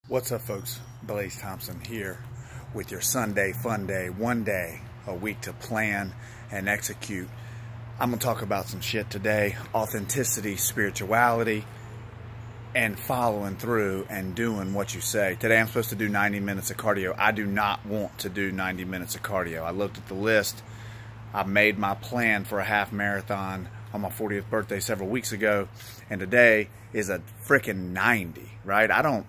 What's up, folks? Blaze Thompson here with your Sunday Fun Day. One day a week to plan and execute. I'm going to talk about some shit today. Authenticity, spirituality, and following through and doing what you say. Today I'm supposed to do 90 minutes of cardio. I do not want to do 90 minutes of cardio. I looked at the list. I made my plan for a half marathon on my 40th birthday several weeks ago, and today is a freaking 90, right? I don't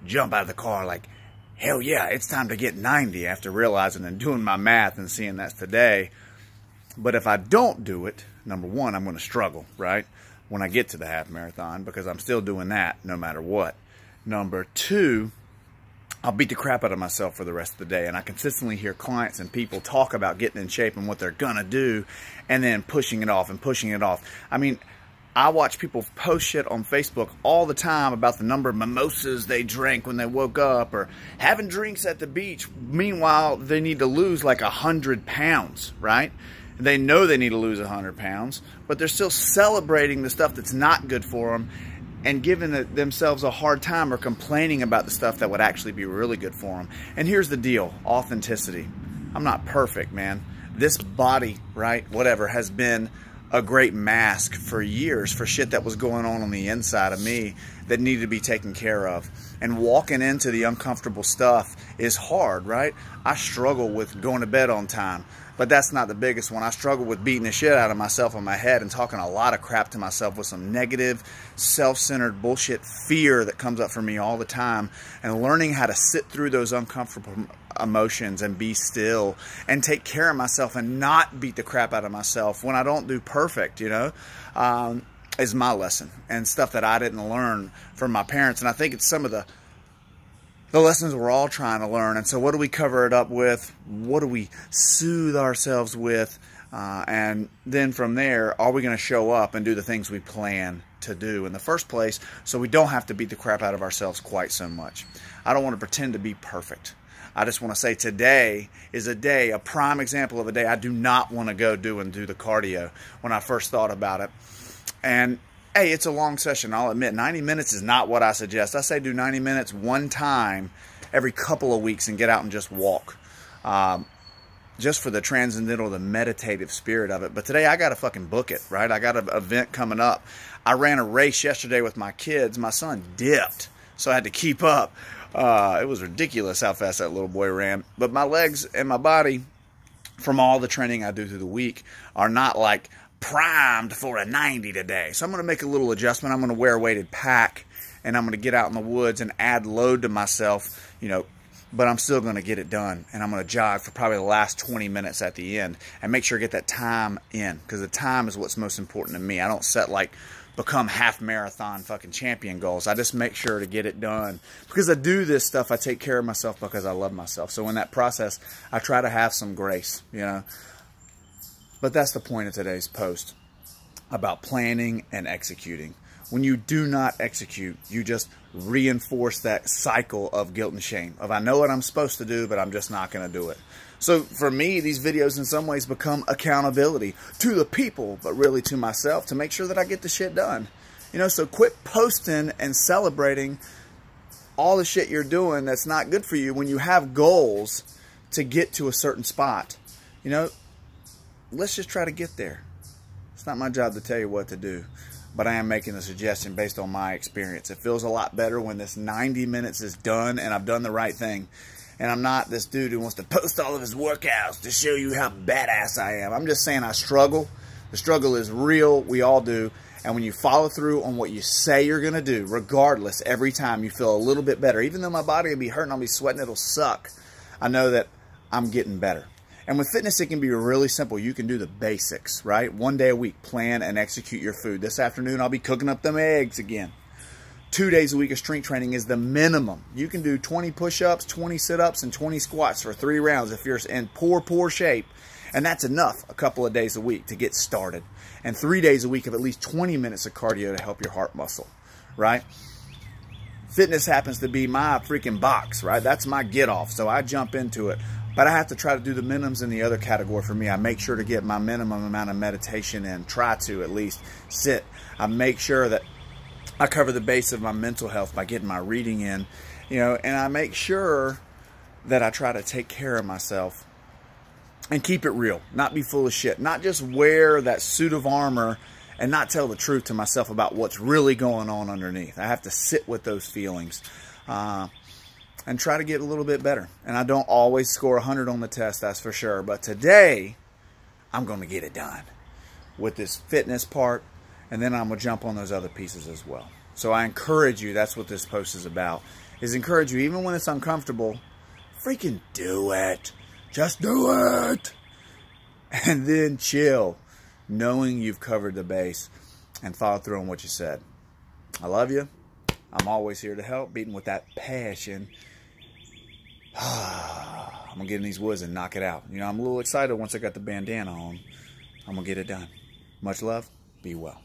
jump out of the car like, hell yeah, it's time to get 90 after realizing and doing my math and seeing that's today. But if I don't do it, number one, I'm going to struggle, right, when I get to the half marathon, because I'm still doing that no matter what. Number two, I'll beat the crap out of myself for the rest of the day. And I consistently hear clients and people talk about getting in shape and what they're going to do and then pushing it off and pushing it off. I mean, I watch people post shit on Facebook all the time about the number of mimosas they drank when they woke up, or having drinks at the beach. Meanwhile, they need to lose like 100 pounds, right? They know they need to lose 100 pounds, but they're still celebrating the stuff that's not good for them and giving themselves a hard time or complaining about the stuff that would actually be really good for them. And here's the deal, authenticity. I'm not perfect, man. This body, right, whatever, has been a great mask for years for shit that was going on the inside of me that needed to be taken care of. And walking into the uncomfortable stuff is hard, right? I struggle with going to bed on time, but that's not the biggest one. I struggle with beating the shit out of myself in my head and talking a lot of crap to myself with some negative, self-centered bullshit fear that comes up for me all the time, and learning how to sit through those uncomfortable emotions and be still and take care of myself and not beat the crap out of myself when I don't do perfect, you know, is my lesson, and stuff that I didn't learn from my parents. And I think it's some of the lessons we're all trying to learn. And so what do we cover it up with? What do we soothe ourselves with? And then from there, are we going to show up and do the things we plan to do in the first place, so we don't have to beat the crap out of ourselves quite so much? I don't want to pretend to be perfect. I just want to say today is a day, a prime example of a day I do not want to go do the cardio when I first thought about it. And hey, it's a long session, I'll admit. 90 minutes is not what I suggest. I say do 90 minutes one time every couple of weeks and get out and just walk. Just for the transcendental, the meditative spirit of it. But today I got to fucking book it, right? I got an event coming up. I ran a race yesterday with my kids. My son dipped, so I had to keep up. It was ridiculous how fast that little boy ran. But my legs and my body, from all the training I do through the week, are not like primed for a 90 today. So I'm going to make a little adjustment. I'm going to wear a weighted pack, and I'm going to get out in the woods and add load to myself, you know, but I'm still going to get it done. And I'm going to jog for probably the last 20 minutes at the end and make sure I get that time in, because the time is what's most important to me. I don't set like become half marathon fucking champion goals. I just make sure to get it done. Because I do this stuff, I take care of myself because I love myself. So in that process, I try to have some grace, you know. But that's the point of today's post, about planning and executing. When you do not execute, you just reinforce that cycle of guilt and shame. Of I know what I'm supposed to do, but I'm just not going to do it. So for me, these videos in some ways become accountability to the people, but really to myself, to make sure that I get the shit done. You know, so quit posting and celebrating all the shit you're doing that's not good for you when you have goals to get to a certain spot. You know, let's just try to get there. It's not my job to tell you what to do, but I am making a suggestion based on my experience. It feels a lot better when this 90 minutes is done and I've done the right thing. And I'm not this dude who wants to post all of his workouts to show you how badass I am. I'm just saying I struggle. The struggle is real. We all do. And when you follow through on what you say you're going to do, regardless, every time you feel a little bit better. Even though my body will be hurting, I'll be sweating, it'll suck. I know that I'm getting better. And with fitness, it can be really simple. You can do the basics, right? One day a week, plan and execute your food. This afternoon, I'll be cooking up them eggs again. 2 days a week of strength training is the minimum. You can do 20 push-ups, 20 sit-ups, and 20 squats for 3 rounds if you're in poor shape. And that's enough a couple of days a week to get started. And 3 days a week of at least 20 minutes of cardio to help your heart muscle, right? Fitness happens to be my freaking box, right? That's my get-off, so I jump into it. But I have to try to do the minimums in the other category for me. I make sure to get my minimum amount of meditation in, try to at least sit. I make sure that I cover the base of my mental health by getting my reading in You know, and I make sure that I try to take care of myself and keep it real, not be full of shit, not just wear that suit of armor and not tell the truth to myself about what's really going on underneath. I have to sit with those feelings and try to get a little bit better. And I don't always score 100 on the test, that's for sure. But today, I'm going to get it done with this fitness part, and then I'm going to jump on those other pieces as well. So I encourage you, that's what this post is about, is encourage you, even when it's uncomfortable, freaking do it. Just do it. And then chill, knowing you've covered the base and follow through on what you said. I love you. I'm always here to help, beating with that passion. I'm going to get in these woods and knock it out. You know, I'm a little excited once I got the bandana on. I'm going to get it done. Much love. Be well.